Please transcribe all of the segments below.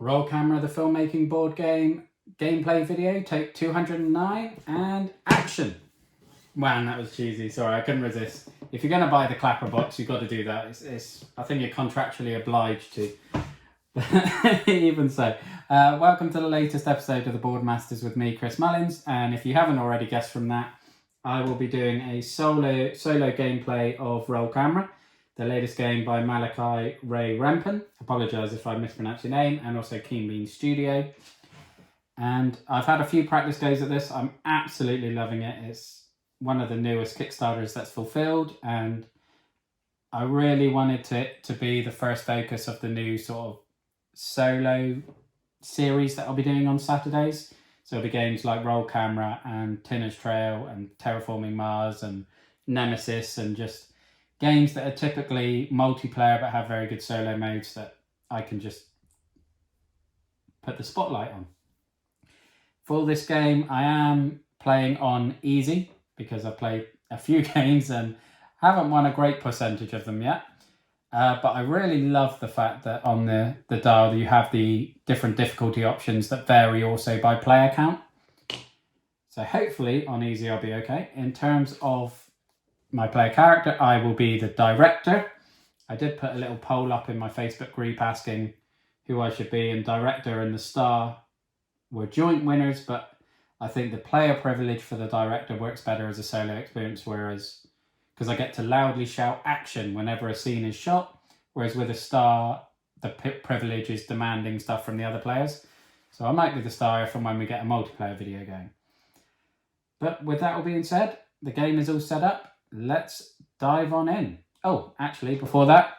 Roll Camera, the filmmaking board game, gameplay video, take 209, and action. Man, that was cheesy. Sorry, I couldn't resist. If you're going to buy the clapper box, you've got to do that. I think you're contractually obliged to. Even so, welcome to the latest episode of the Boardmasters with me, Chris Mullins. And if you haven't already guessed from that, I will be doing a solo gameplay of Roll Camera, the latest game by Malachi Ray Rempen. Apologise if I mispronounce your name, and also Keen Bean Studio. And I've had a few practice goes at this. I'm absolutely loving it. It's one of the newest Kickstarters that's fulfilled, and I really wanted it to be the first focus of the new sort of solo series that I'll be doing on Saturdays. So it'll be games like Roll Camera and Tinner's Trail and Terraforming Mars and Nemesis, and just games that are typically multiplayer but have very good solo modes that I can just put the spotlight on. For this game, I am playing on easy because I've played a few games and haven't won a great percentage of them yet. But I really love the fact that on the dial you have the different difficulty options that vary also by player count. So hopefully on easy I'll be okay. In terms of my player character, I will be the director. I did put a little poll up in my Facebook group asking who I should be, and director and the star were joint winners, but I think the player privilege for the director works better as a solo experience, whereas because I get to loudly shout action whenever a scene is shot, whereas with a star, the privilege is demanding stuff from the other players. So I might be the star from when we get a multiplayer video going. But with that all being said, the game is all set up. Let's dive on in. Oh, actually, before that,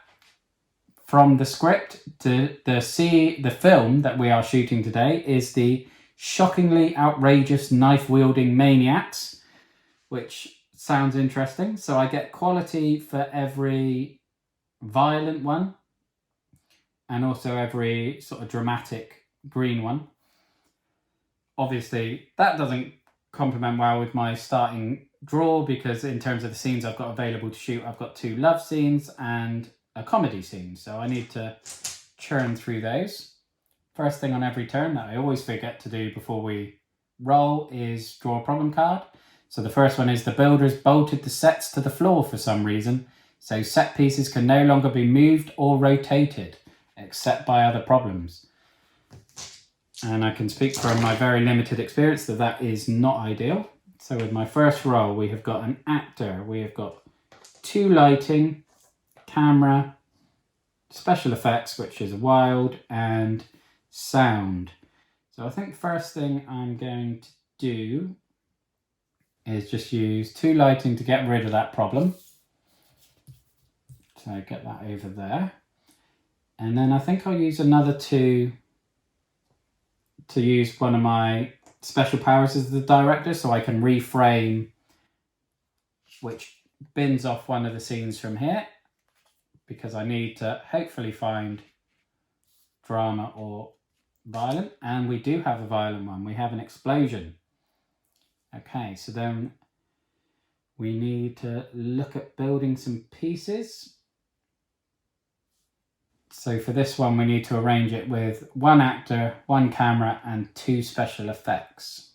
from the script to the film that we are shooting today is the Shockingly Outrageous Knife-Wielding Maniacs, which sounds interesting. So I get quality for every violent one and also every sort of dramatic green one. Obviously, that doesn't complement well with my starting draw, because in terms of the scenes I've got available to shoot, I've got 2 love scenes and a comedy scene. So I need to churn through those. First thing on every turn that I always forget to do before we roll is draw a problem card. So the first one is the builders bolted the sets to the floor for some reason, so set pieces can no longer be moved or rotated, except by other problems. And I can speak from my very limited experience that is not ideal. So with my first roll, we have got an actor, we have got 2 lighting, camera, special effects, which is wild, and sound. So I think first thing I'm going to do is just use 2 lighting to get rid of that problem. So get that over there. And then I think I'll use another 2 to use one of my special powers as the director, so I can reframe, which bins off one of the scenes from here, because I need to hopefully find drama or violent. And we do have a violent one. We have an explosion. Okay, so then we need to look at building some pieces. So for this one, we need to arrange it with 1 actor, 1 camera, and 2 special effects.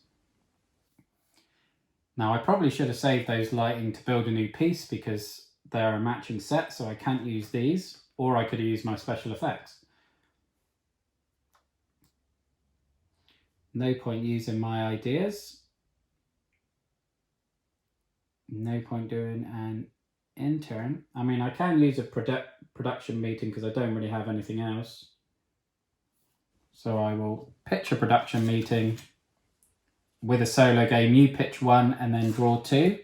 Now, I probably should have saved those lighting to build a new piece because they're a matching set, so I can't use these, or I could have used my special effects. No point using my ideas. No point doing an intern. I mean, I can use a production meeting because I don't really have anything else. So I will pitch a production meeting with a solo game. You pitch 1 and then draw 2.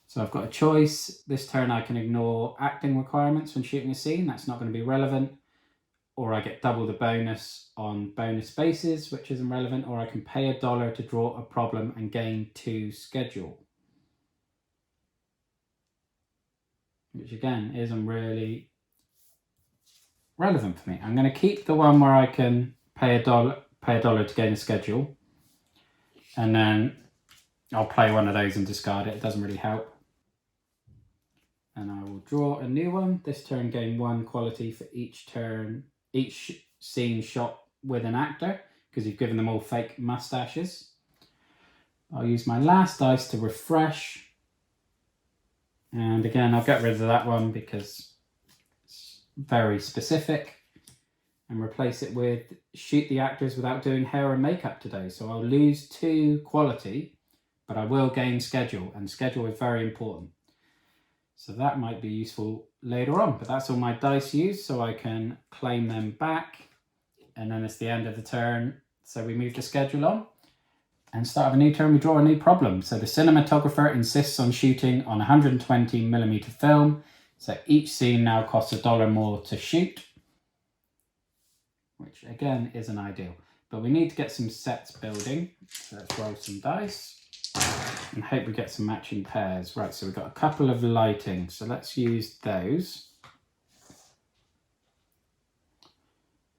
So I've got a choice. This turn I can ignore acting requirements when shooting a scene. That's not going to be relevant. Or I get double the bonus on bonus spaces, which isn't relevant. Or I can pay $1 to draw a problem and gain 2 schedule, which again isn't really relevant for me. I'm going to keep the one where I can pay $1 to gain a schedule, and then I'll play one of those and discard it. It doesn't really help. And I will draw a new one. This turn gain 1 quality for each turn, each scene shot with an actor because you've given them all fake mustaches. I'll use my last dice to refresh. And again, I'll get rid of that one because it's very specific, and replace it with shoot the actors without doing hair and makeup today. So I'll lose 2 quality, but I will gain schedule, and schedule is very important. So that might be useful later on, but that's all my dice used, so I can claim them back. And then it's the end of the turn, so we move the schedule on. And start of a new turn, we draw a new problem. So the cinematographer insists on shooting on 120mm film. So each scene now costs $1 more to shoot, which again isn't ideal. But we need to get some sets building. So let's roll some dice and hope we get some matching pairs. Right, so we've got a couple of lighting. So let's use those.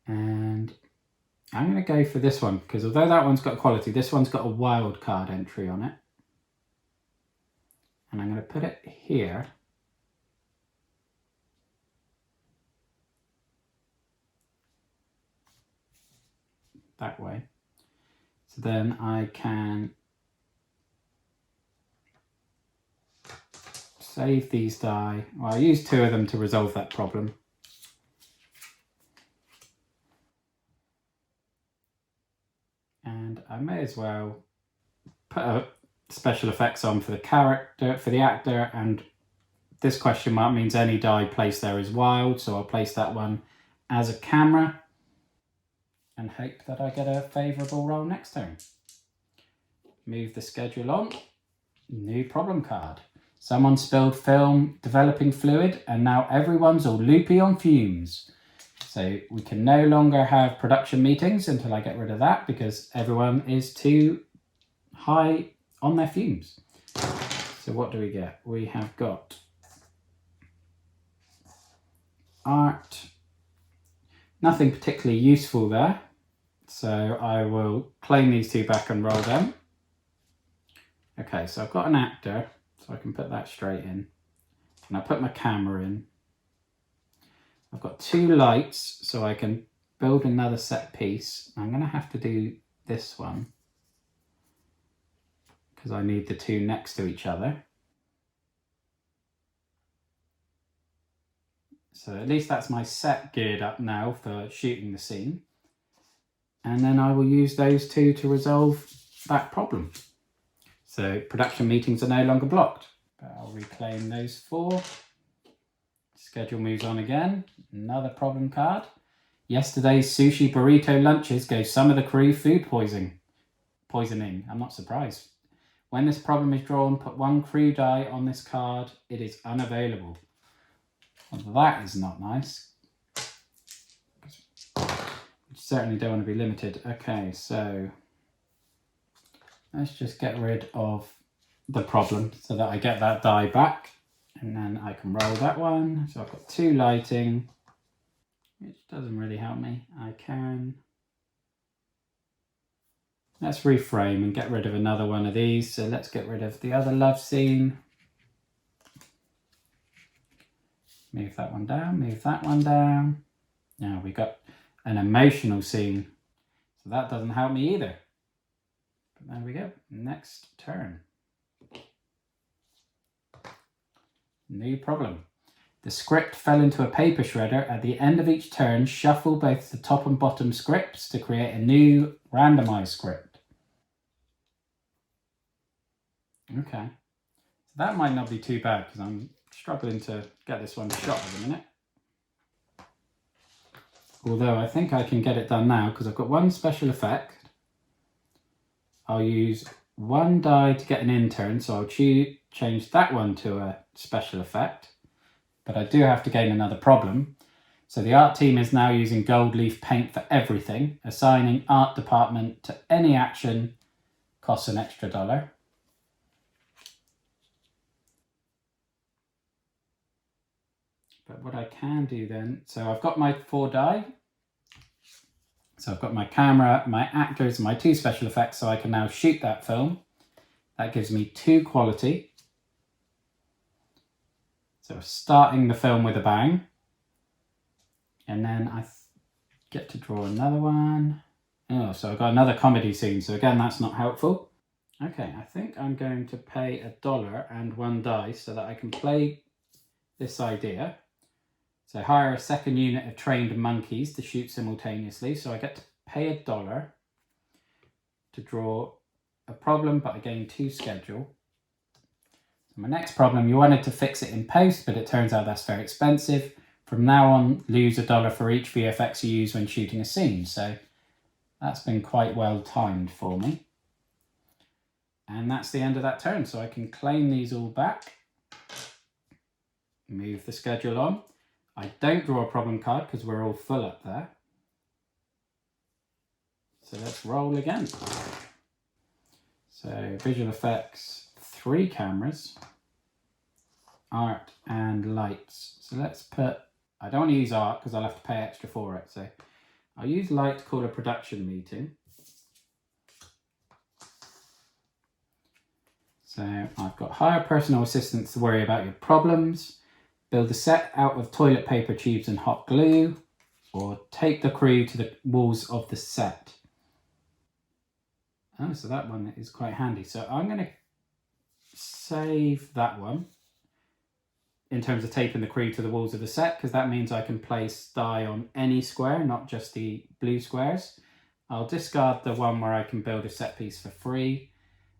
And I'm going to go for this one, because although that one's got quality, this one's got a wild card entry on it. And I'm going to put it here. That way. So then I can save these die. Well, I used 2 of them to resolve that problem. And I may as well put a special effects on for the character, for the actor, and this question mark means any die placed there is wild, so I'll place that one as a camera and hope that I get a favourable roll next turn. Move the schedule on. New problem card. Someone spilled film developing fluid and now everyone's all loopy on fumes. So we can no longer have production meetings until I get rid of that, because everyone is too high on their fumes. So what do we get? We have got art. Nothing particularly useful there. So I will claim these 2 back and roll them. Okay, so I've got an actor, so I can put that straight in. And I put my camera in. I've got 2 lights, so I can build another set piece. I'm going to have to do this one because I need the 2 next to each other. So at least that's my set geared up now for shooting the scene. And then I will use those 2 to resolve that problem. So production meetings are no longer blocked. But I'll reclaim those 4. Schedule moves on again. Another problem card. Yesterday's sushi burrito lunches gave some of the crew food poisoning. I'm not surprised. When this problem is drawn, put 1 crew die on this card. It is unavailable. Well, that is not nice. You certainly don't want to be limited. Okay, so let's just get rid of the problem so that I get that die back. And then I can roll that one. So I've got 2 lighting, which doesn't really help me. I can. Let's reframe and get rid of another one of these. So let's get rid of the other love scene. Move that one down, move that one down. Now we got an emotional scene. So that doesn't help me either. But there we go. Next turn. New problem. The script fell into a paper shredder. At the end of each turn, shuffle both the top and bottom scripts to create a new randomized script. Okay. So that might not be too bad because I'm struggling to get this one shot at the minute. Although I think I can get it done now because I've got 1 special effect. I'll use 1 die to get an intern, so I'll change that one to a special effect. But I do have to gain another problem. So the art team is now using gold leaf paint for everything. Assigning art department to any action costs an extra $1. But what I can do then, so I've got my 4 die. So I've got my camera, my actors, my 2 special effects, so I can now shoot that film. That gives me 2 quality. So starting the film with a bang. And then I Get to draw another one. Oh, so I've got another comedy scene. So again, that's not helpful. Okay, I think I'm going to pay $1 and 1 dice so that I can play this idea. So hire a second unit of trained monkeys to shoot simultaneously. So I get to pay $1 to draw a problem, but I gain 2 schedule. So my next problem, you wanted to fix it in post, but it turns out that's very expensive. From now on, lose $1 for each VFX you use when shooting a scene. So that's been quite well timed for me. And that's the end of that turn. So I can claim these all back. Move the schedule on. I don't draw a problem card because we're all full up there. So let's roll again. So visual effects, 3 cameras, art and lights. So let's put, I don't want to use art because I'll have to pay extra for it. So I'll use light to call a production meeting. So I've got hire personal assistants to worry about your problems, build a set out of toilet paper tubes and hot glue, or take the crew to the walls of the set. Oh, so that one is quite handy. So I'm going to save that one in terms of taping the crew to the walls of the set, because that means I can place dye on any square, not just the blue squares. I'll discard the one where I can build a set piece for free,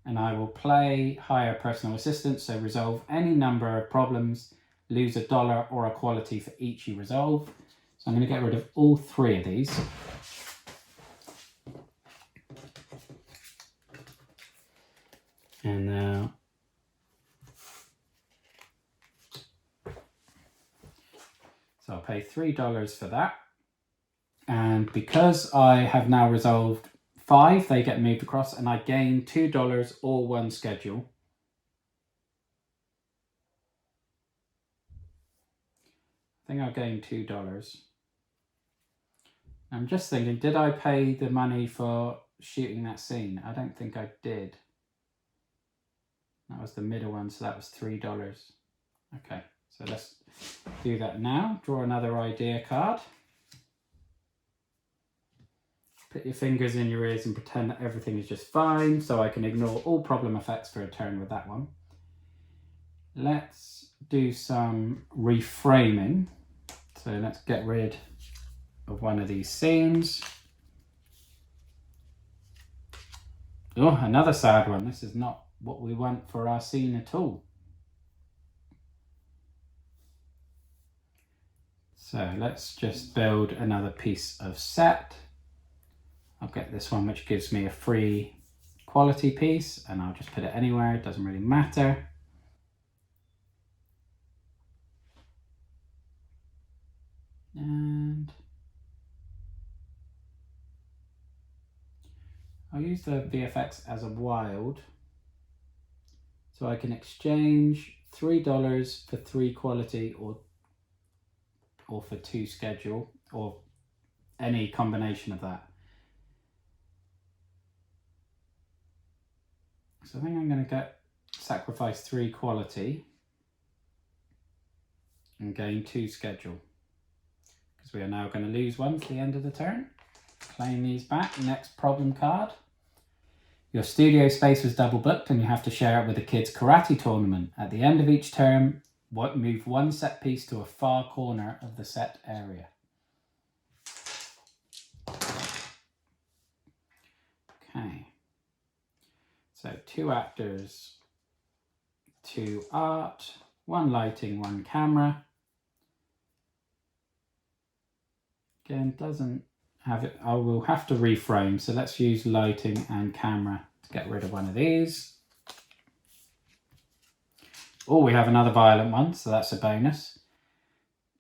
and I will play hire personal assistant, so resolve any number of problems, lose $1 or a quality for each you resolve. So I'm going to get rid of all 3 of these. And now so I'll pay $3 for that. And because I have now resolved 5, they get moved across, and I gain $2 or 1 schedule. I think I'll gain $2. I'm just thinking, did I pay the money for shooting that scene? I don't think I did. That was the middle one, so that was $3. Okay, so let's do that now. Draw another idea card. Put your fingers in your ears and pretend that everything is just fine, so I can ignore all problem effects for a turn with that one. Let's do some reframing. So let's get rid of one of these scenes. Oh, another sad one. This is not what we want for our scene at all. So let's just build another piece of set. I'll get this one, which gives me a free quality piece, and I'll just put it anywhere. It doesn't really matter. And I'll use the VFX as a wild, so I can exchange $3 for 3 quality or for 2 schedule, or any combination of that. So I think I'm going to sacrifice 3 quality and gain 2 schedule, because we are now going to lose 1 to the end of the turn. Claim these back. Next problem card. Your studio space was double booked and you have to share it with a kids' karate tournament. At the end of each term, move 1 set piece to a far corner of the set area. Okay. So 2 actors, 2 art, 1 lighting, 1 camera. Again, doesn't have it. I will have to reframe. So let's use lighting and camera to get rid of one of these. Oh, we have another violent one, so that's a bonus.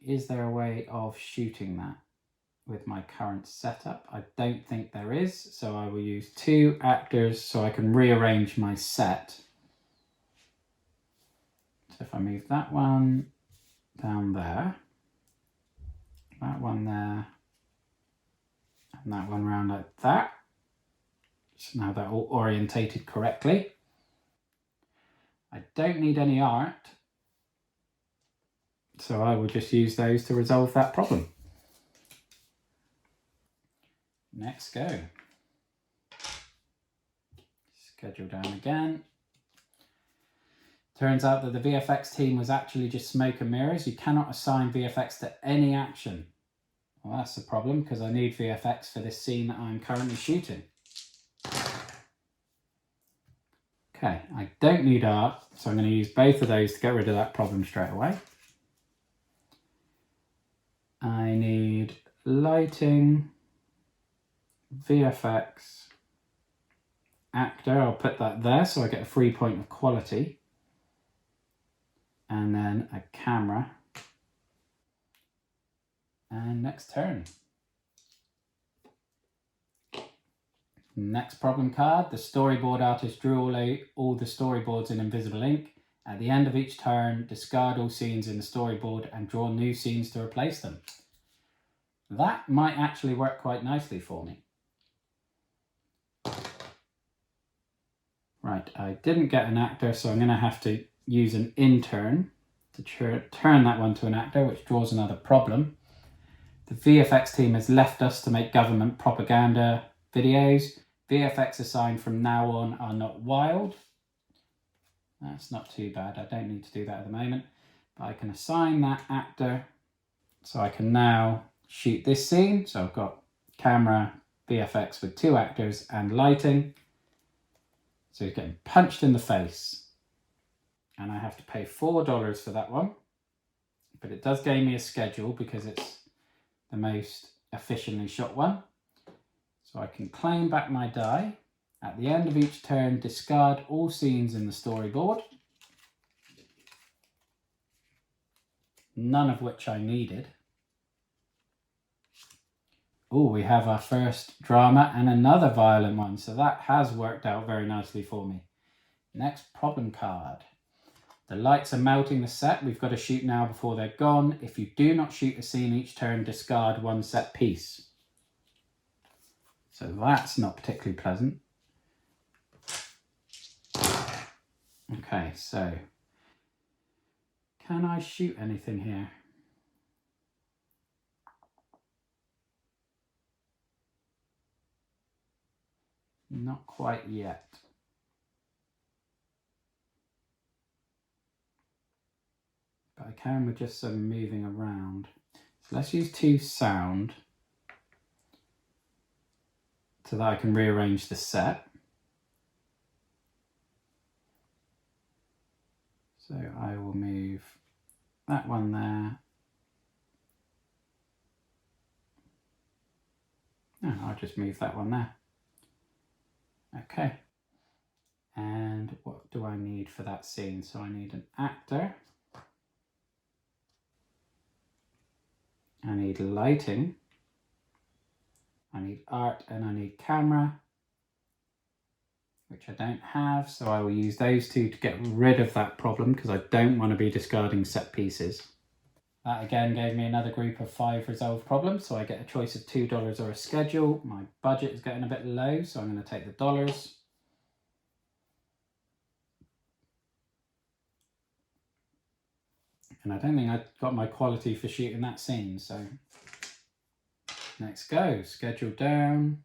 Is there a way of shooting that with my current setup? I don't think there is, so I will use 2 actors so I can rearrange my set. So if I move that one down there, that one there, and that one round like that. So now they're all orientated correctly. I don't need any art, so I will just use those to resolve that problem. Next go. Schedule down again. Turns out that the VFX team was actually just smoke and mirrors. You cannot assign VFX to any action. Well, that's a problem because I need VFX for this scene that I'm currently shooting. Okay, I don't need art, so I'm going to use both of those to get rid of that problem straight away. I need lighting, VFX, actor. I'll put that there so I get a free point of quality. And then a camera. And next turn. Next problem card. The storyboard artist drew all the storyboards in invisible ink. At the end of each turn, discard all scenes in the storyboard and draw new scenes to replace them. That might actually work quite nicely for me. Right, I didn't get an actor, so I'm going to have to use an intern to turn that one to an actor, which draws another problem. The VFX team has left us to make government propaganda videos. VFX assigned from now on are not wild. That's not too bad. I don't need to do that at the moment. But I can assign that actor. So I can now shoot this scene. So I've got camera, VFX with 2 actors and lighting. So he's getting punched in the face. And I have to pay $4 for that one. But it does give me a schedule because it's the most efficiently shot one. So I can claim back my die. At the end of each turn, discard all scenes in the storyboard. None of which I needed. Oh, we have our first drama and another violent one. So that has worked out very nicely for me. Next problem card. The lights are melting the set. We've got to shoot now before they're gone. If you do not shoot a scene each turn, discard 1 set piece. So that's not particularly pleasant. Okay, so can I shoot anything here? Not quite yet. But I can with just some moving around. So let's use 2 sound so that I can rearrange the set. So I will move that one there. No, I'll just move that one there. Okay. And what do I need for that scene? So I need an actor. I need lighting. I need art and I need camera, which I don't have. So I will use those 2 to get rid of that problem because I don't want to be discarding set pieces. That again gave me another group of 5 resolved problems. So I get a choice of $2 or a schedule. My budget is getting a bit low, so I'm going to take the dollars. And I don't think I got my quality for shooting that scene, so next go. Schedule down.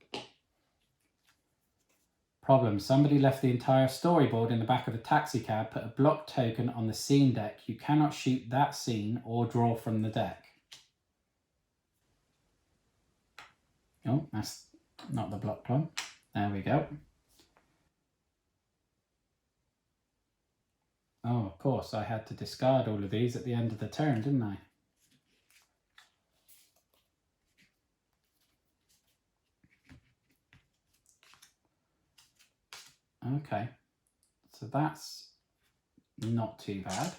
Problem. Somebody left the entire storyboard in the back of a taxi cab, put a block token on the scene deck. You cannot shoot that scene or draw from the deck. Oh, that's not the blocked one. There we go. Oh, of course, I had to discard all of these at the end of the turn, didn't I? Okay, so that's not too bad.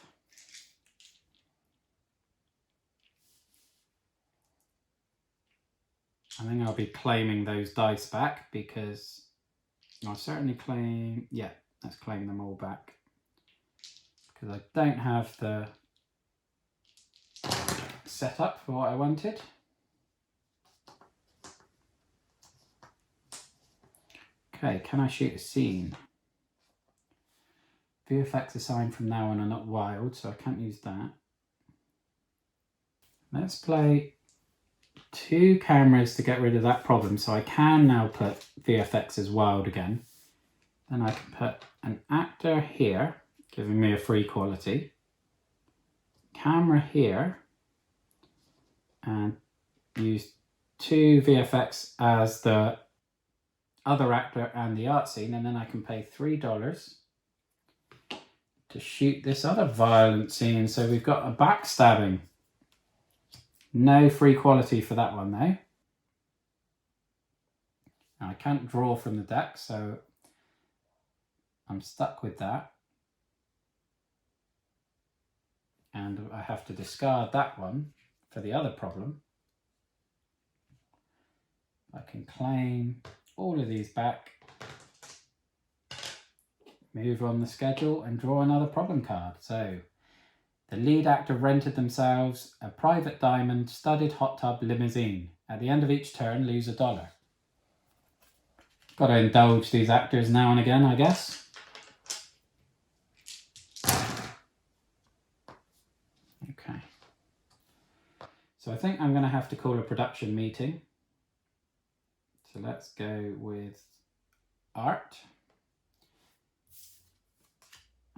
I think I'll be claiming those dice back because I'll certainly claim, yeah, let's claim them all back. Because I don't have the setup for what I wanted. Okay, can I shoot a scene? VFX assigned from now on are not wild, so I can't use that. Let's play 2 cameras to get rid of that problem. So I can now put VFX as wild again. Then I can put an actor here, giving me a free quality. Camera here. And use 2 VFX as the other actor and the art scene. And then I can pay $3 to shoot this other violent scene. So we've got a backstabbing. No free quality for that one though. I can't draw from the deck, so I'm stuck with that. And I have to discard that one for the other problem. I can claim all of these back, move on the schedule and draw another problem card. So the lead actor rented themselves a private diamond studded hot tub limousine. At the end of each turn, lose $1. Got to indulge these actors now and again, I guess. Okay. So I think I'm going to have to call a production meeting. So let's go with art.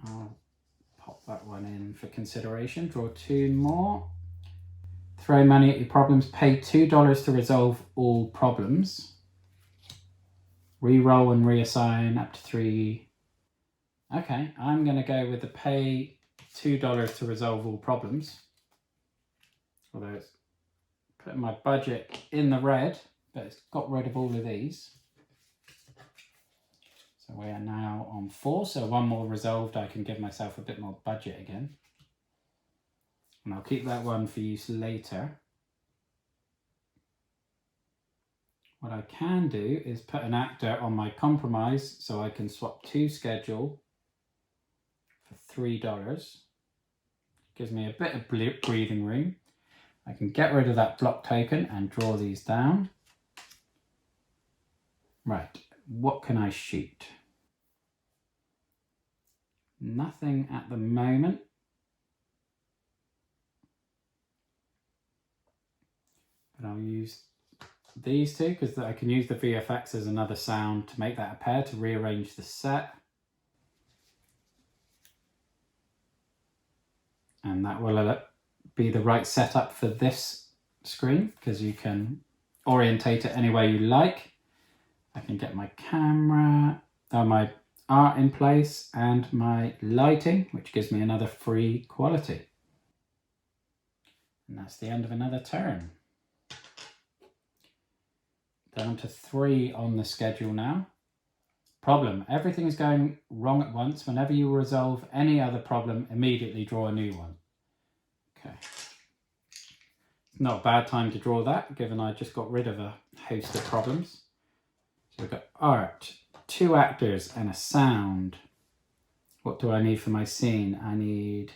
I'll pop that one in for consideration. Draw 2 more. Throw money at your problems. Pay $2 to resolve all problems. Re-roll and reassign up to 3. Okay, I'm going to go with the pay $2 to resolve all problems. Although it's putting my budget in the red, but it's got rid of all of these. So we are now on 4, so 1 more resolved. I can give myself a bit more budget again. And I'll keep that one for use later. What I can do is put an actor on my compromise so I can swap 2 schedule for $3. Gives me a bit of breathing room. I can get rid of that block token and draw these down. Right, what can I shoot? Nothing at the moment. But I'll use these 2 because I can use the VFX as another sound to make that appear, to rearrange the set. And that will be the right setup for this screen because you can orientate it any way you like. I can get my camera, my art in place and my lighting, which gives me another free quality. And that's the end of another turn. Down to 3 on the schedule now. Problem, everything is going wrong at once. Whenever you resolve any other problem, immediately draw a new one. Okay. Not a bad time to draw that, given I just got rid of a host of problems. So we've got art, 2 actors and a sound. What do I need for my scene? I need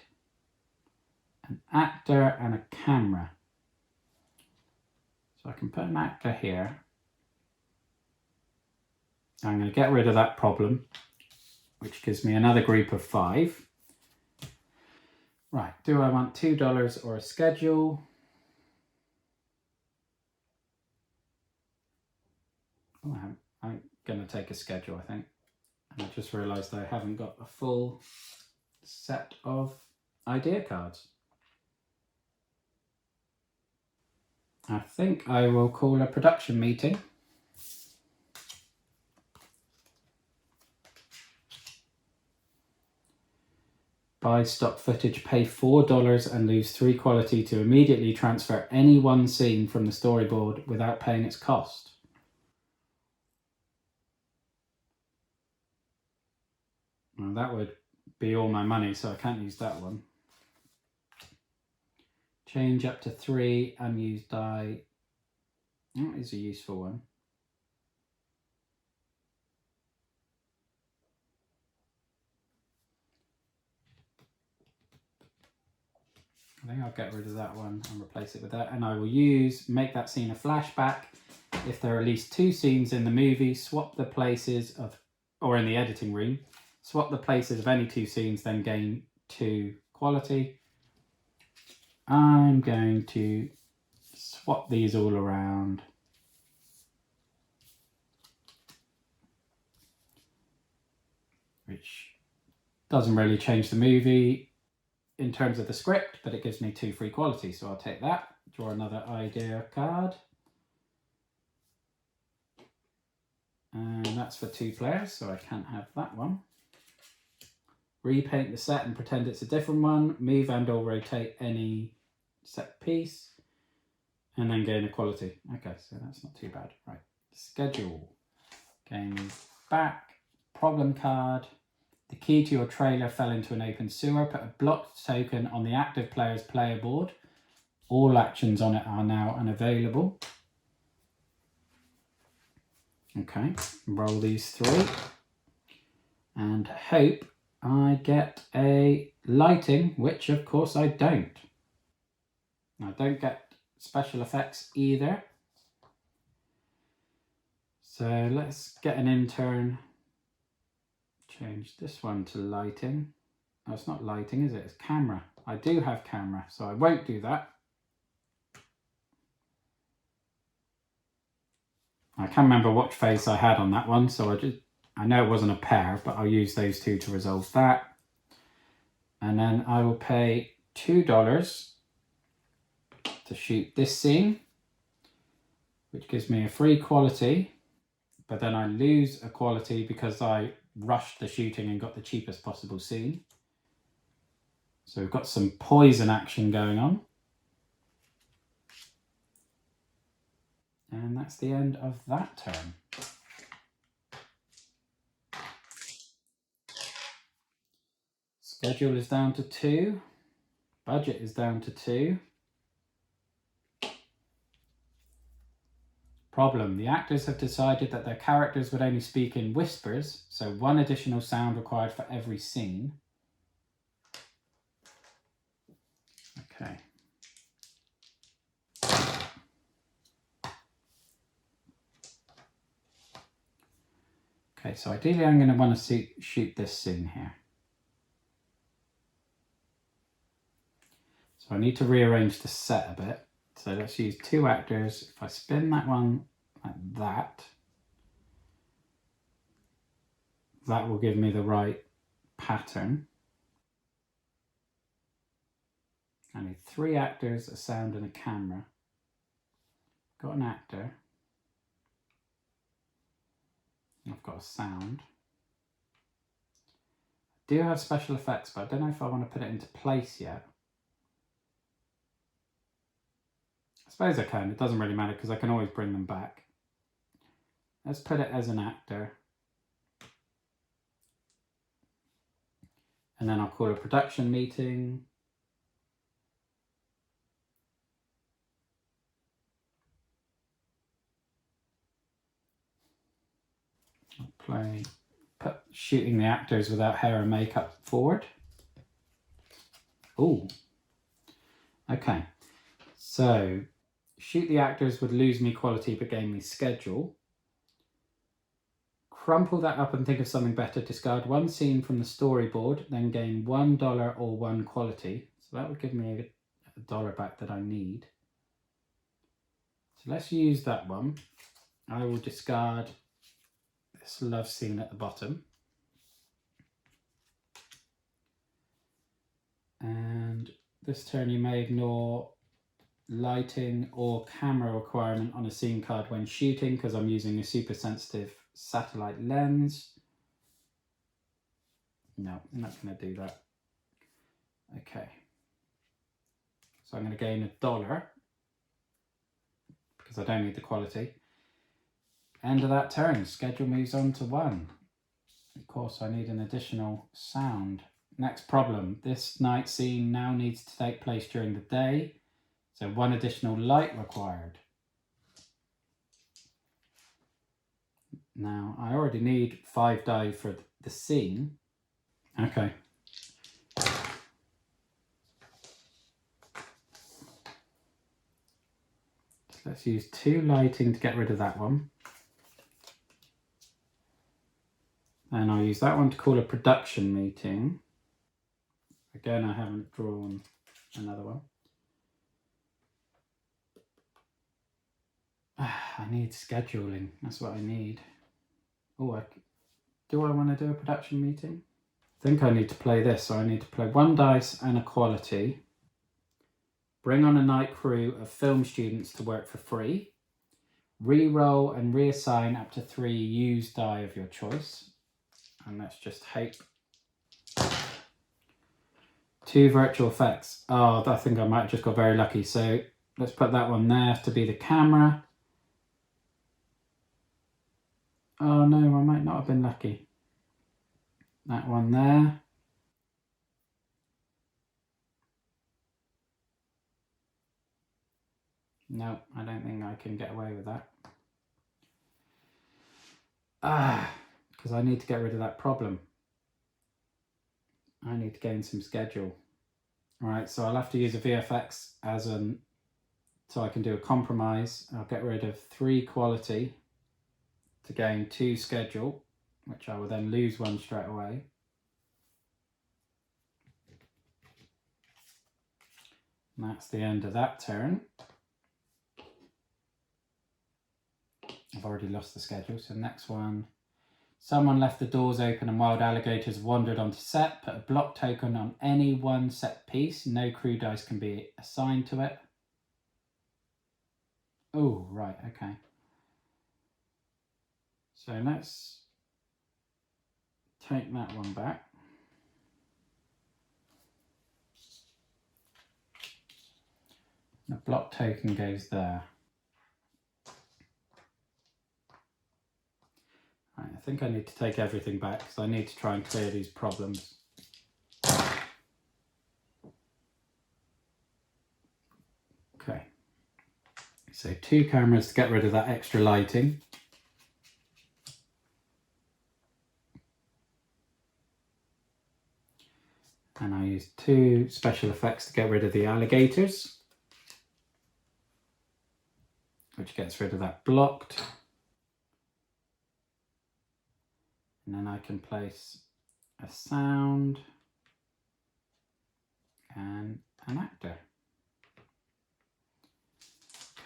an actor and a camera. So I can put an actor here. I'm going to get rid of that problem, which gives me another group of 5. Right, do I want $2 or a schedule? Oh, I'm going to take a schedule, I think. And I just realised I haven't got a full set of idea cards. I think I will call a production meeting. Buy stock footage, pay $4 and lose 3 quality to immediately transfer any one scene from the storyboard without paying its cost. Well, that would be all my money, so I can't use that one. Change up to 3, unused die. That is a useful one. I think I'll get rid of that one and replace it with that. And I will make that scene a flashback. If there are at least 2 scenes in the movie, swap the places of, or in the editing room, swap the places of any 2 scenes, then gain 2 quality. I'm going to swap these all around. Which doesn't really change the movie in terms of the script, but it gives me 2 free quality, so I'll take that. Draw another idea card. And that's for 2 players, so I can't have that one. Repaint the set and pretend it's a different one. Move and or rotate any set piece. And then gain a quality. Okay, so that's not too bad. Right, schedule. Game back. Problem card. The key to your trailer fell into an open sewer. Put a blocked token on the active player's player board. All actions on it are now unavailable. Okay, roll these 3. And hope I get a lighting, which of course I don't. I don't get special effects either. So let's get an intern. Change this one to lighting. Oh, it's not lighting, is it? It's camera. I do have camera, so I won't do that. I can't remember what face I had on that one, so I know it wasn't a pair, but I'll use those 2 to resolve that. And then I will pay $2 to shoot this scene, which gives me a free quality, but then I lose a quality because I rushed the shooting and got the cheapest possible scene. So we've got some poison action going on. And that's the end of that turn. Schedule is down to 2. Budget is down to 2. Problem. The actors have decided that their characters would only speak in whispers, so 1 additional sound required for every scene. Okay. Okay, so ideally I'm going to want to shoot this scene here. So I need to rearrange the set a bit. So let's use 2 actors. If I spin that one like that, that will give me the right pattern. I need 3 actors, a sound and a camera. Got an actor. I've got a sound. I do have special effects, but I don't know if I want to put it into place yet. I suppose I can, it doesn't really matter because I can always bring them back. Let's put it as an actor. And then I'll call a production meeting. I'll put shooting the actors without hair and makeup forward. Oh, okay. So shoot the actors would lose me quality but gain me schedule. Crumple that up and think of something better. Discard 1 scene from the storyboard, then gain $1 or 1 quality. So that would give me a dollar back that I need. So let's use that one. I will discard this love scene at the bottom. And this turn you may ignore lighting or camera requirement on a scene card when shooting because I'm using a super sensitive satellite lens. No, I'm not going to do that. Okay. So I'm going to gain $1 because I don't need the quality. End of that turn. Schedule moves on to 1. Of course, I need an additional sound. Next problem. This night scene now needs to take place during the day. So 1 additional light required. Now, I already need 5 die for the scene. Okay. So let's use 2 lighting to get rid of that one. And I'll use that one to call a production meeting. Again, I haven't drawn another one. I need scheduling. That's what I need. Oh, do I want to do a production meeting? I think I need to play this. So I need to play 1 dice and a quality. Bring on a night crew of film students to work for free. Re-roll and reassign up to 3 used die of your choice. And let's just hope. 2 virtual effects. Oh, I think I might have just got very lucky. So let's put that one there to be the camera. Oh no, I might not have been lucky. That one there. No, I don't think I can get away with that. Because I need to get rid of that problem. I need to gain some schedule. All right, so I'll have to use a VFX as so I can do a compromise. I'll get rid of 3 quality to gain 2 schedule, which I will then lose 1 straight away. And that's the end of that turn. I've already lost the schedule, so next one. Someone left the doors open and wild alligators wandered onto set. Put a block token on any one set piece. No crew dice can be assigned to it. Oh, right, okay. So let's take that one back. The block token goes there. Right, I think I need to take everything back because I need to try and clear these problems. Okay. So 2 cameras to get rid of that extra lighting. And I use 2 special effects to get rid of the alligators, which gets rid of that blocked. And then I can place a sound and an actor.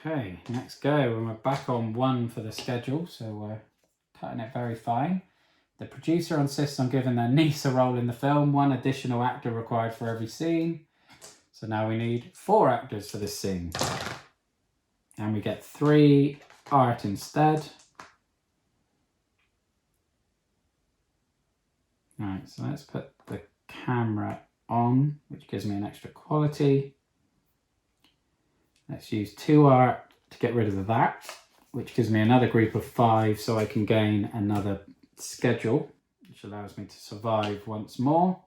Okay, next go. And we're back on 1 for the schedule, so we're cutting it very fine. The producer insists on giving their niece a role in the film, 1 additional actor required for every scene. So now we need 4 actors for this scene. And we get 3 art instead. Right, so let's put the camera on, which gives me an extra quality. Let's use 2 art to get rid of that, which gives me another group of 5, so I can gain another schedule, which allows me to survive once more.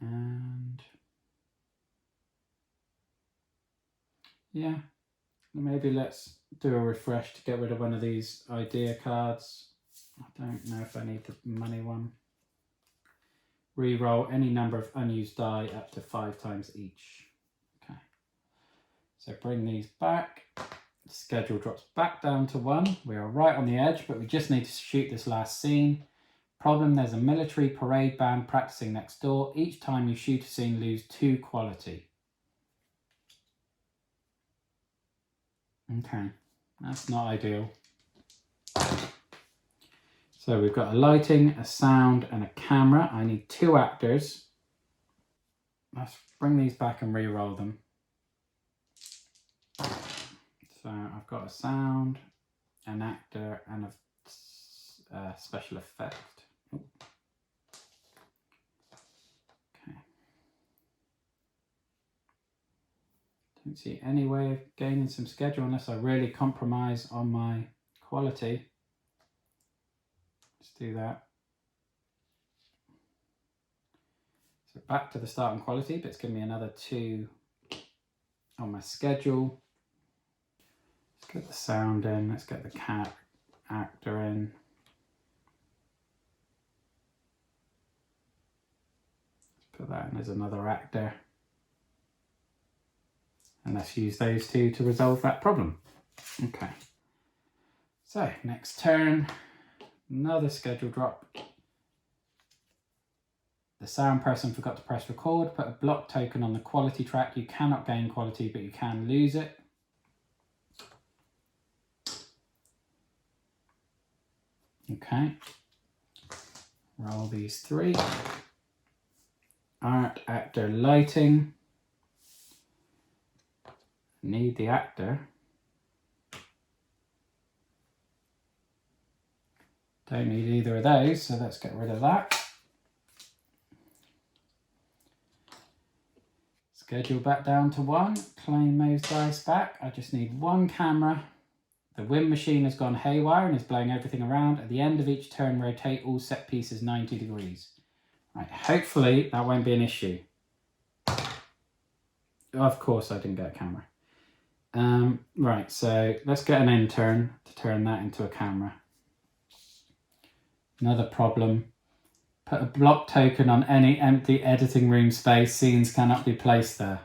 And yeah, maybe let's do a refresh to get rid of one of these idea cards. I don't know if I need the money one. Re-roll any number of unused die up to 5 times each. Okay, so bring these back. The schedule drops back down to 1. We are right on the edge, but we just need to shoot this last scene. Problem, there's a military parade band practicing next door. Each time you shoot a scene, lose 2 quality. Okay, that's not ideal. So we've got a lighting, a sound, and a camera. I need 2 actors. Let's bring these back and re-roll them. So I've got a sound, an actor, and a special effect. Ooh. Okay. Don't see any way of gaining some schedule unless I really compromise on my quality. Let's do that. So back to the starting quality, but it's giving me another 2 on my schedule. Let's get the sound in, let's get the actor in. Let's put that in as another actor. And let's use those 2 to resolve that problem. Okay. So next turn, another schedule drop. The sound person forgot to press record. Put a block token on the quality track. You cannot gain quality, but you can lose it. Okay. Roll these 3. Art, actor, lighting. Need the actor. Don't need either of those, so let's get rid of that. Schedule back down to 1. Claim those dice back. I just need 1 camera. The wind machine has gone haywire and is blowing everything around. At the end of each turn, rotate all set pieces 90 degrees. Right, hopefully that won't be an issue. Of course I didn't get a camera. Right, so let's get an intern to turn that into a camera. Another problem. Put a block token on any empty editing room space. Scenes cannot be placed there.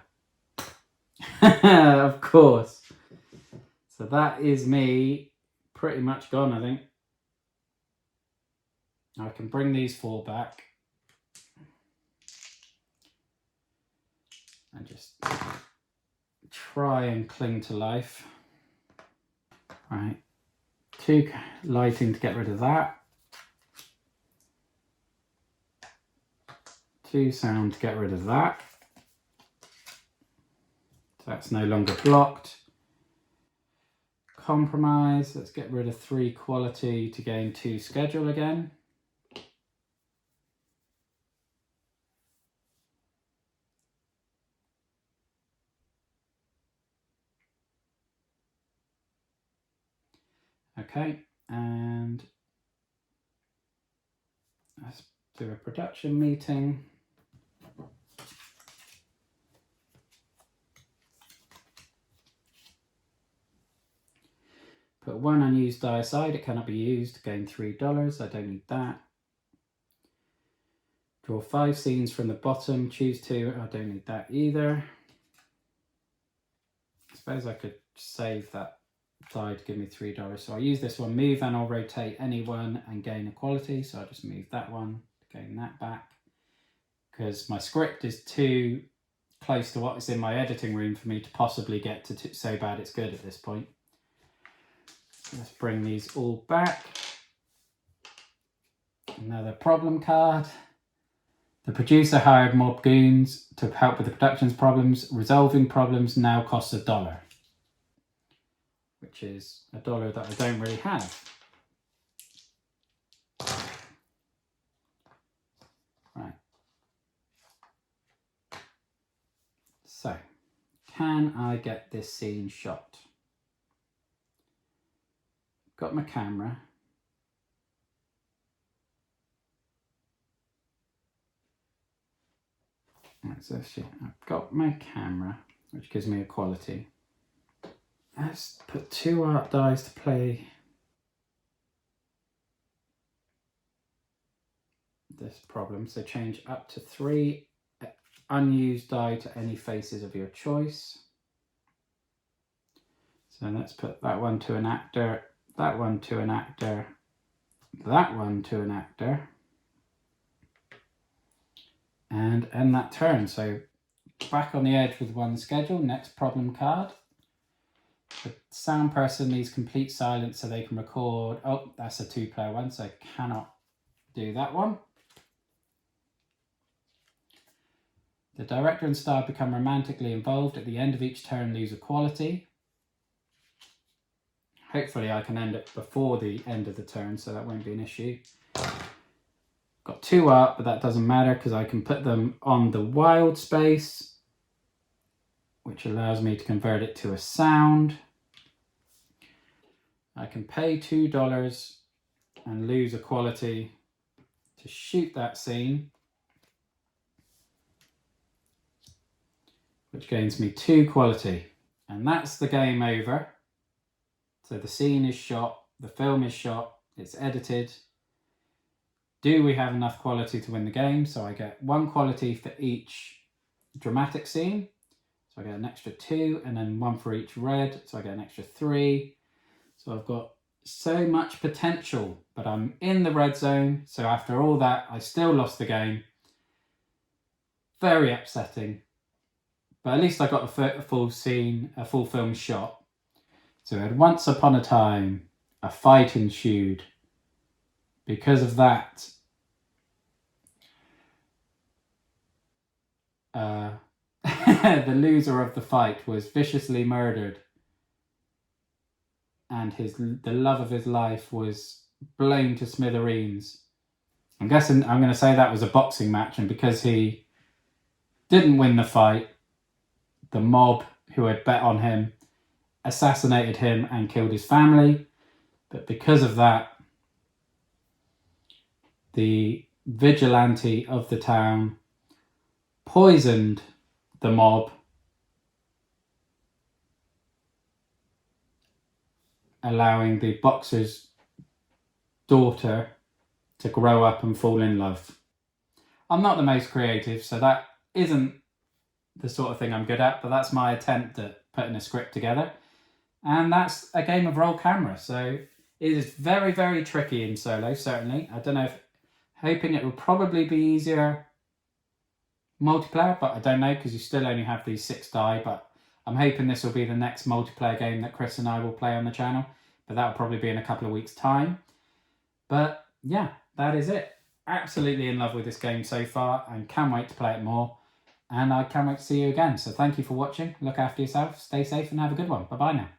Of course. So that is me pretty much gone, I think. I can bring these 4 back. And just try and cling to life. Right. 2 lighting to get rid of that. 2 sound to get rid of that. So that's no longer blocked. Compromise, let's get rid of 3 quality to gain 2 schedule again. Okay, and let's do a production meeting. Put 1 unused die aside, it cannot be used, gain $3, I don't need that. Draw 5 scenes from the bottom, choose 2, I don't need that either. I suppose I could save that die to give me $3. So I'll use this one, move and I'll rotate any one and gain a quality. So I'll just move that one to gain that back. Because my script is too close to what is in my editing room for me to possibly get to so bad it's good at this point. Let's bring these all back. Another problem card. The producer hired mob goons to help with the production's problems. Resolving problems now costs $1, which is $1 that I don't really have. Right. So, can I get this scene shot? Got my camera. Right, so I've got my camera, which gives me a quality. Let's put 2 art dies to play this problem. So change up to 3 unused die to any faces of your choice. So let's put that one to an actor, that one to an actor, that one to an actor, and end that turn. So back on the edge with 1 schedule. Next problem card. The sound person needs complete silence so they can record. Oh, that's a 2-player one, so I cannot do that one. The director and star become romantically involved. At the end of each turn, lose a quality. Hopefully I can end it before the end of the turn, so that won't be an issue. Got 2 art, but that doesn't matter because I can put them on the wild space, which allows me to convert it to a sound. I can pay $2 and lose a quality to shoot that scene, which gains me 2 quality. And that's the game over. So the scene is shot, the film is shot, it's edited. Do we have enough quality to win the game? So I get 1 quality for each dramatic scene. So I get an extra 2, and then 1 for each red. So I get an extra 3. So I've got so much potential, but I'm in the red zone. So after all that, I still lost the game. Very upsetting. But at least I got a full scene, a full film shot. So we had Once Upon a Time, a fight ensued. Because of that, the loser of the fight was viciously murdered, and the love of his life was blown to smithereens. I'm guessing I'm going to say that was a boxing match, and because he didn't win the fight, the mob who had bet on him assassinated him and killed his family. But because of that, the vigilante of the town poisoned the mob, allowing the boxer's daughter to grow up and fall in love. I'm not the most creative, so that isn't the sort of thing I'm good at, but that's my attempt at putting a script together. And that's a game of roll camera, so it is very, very tricky in solo, certainly. I don't know hoping it will probably be easier multiplayer, but I don't know, because you still only have these 6 die, but I'm hoping this will be the next multiplayer game that Chris and I will play on the channel, but that'll probably be in a couple of weeks' time. But yeah, that is it. Absolutely in love with this game so far, and can't wait to play it more, and I can't wait to see you again. So thank you for watching, look after yourself, stay safe, and have a good one. Bye bye now.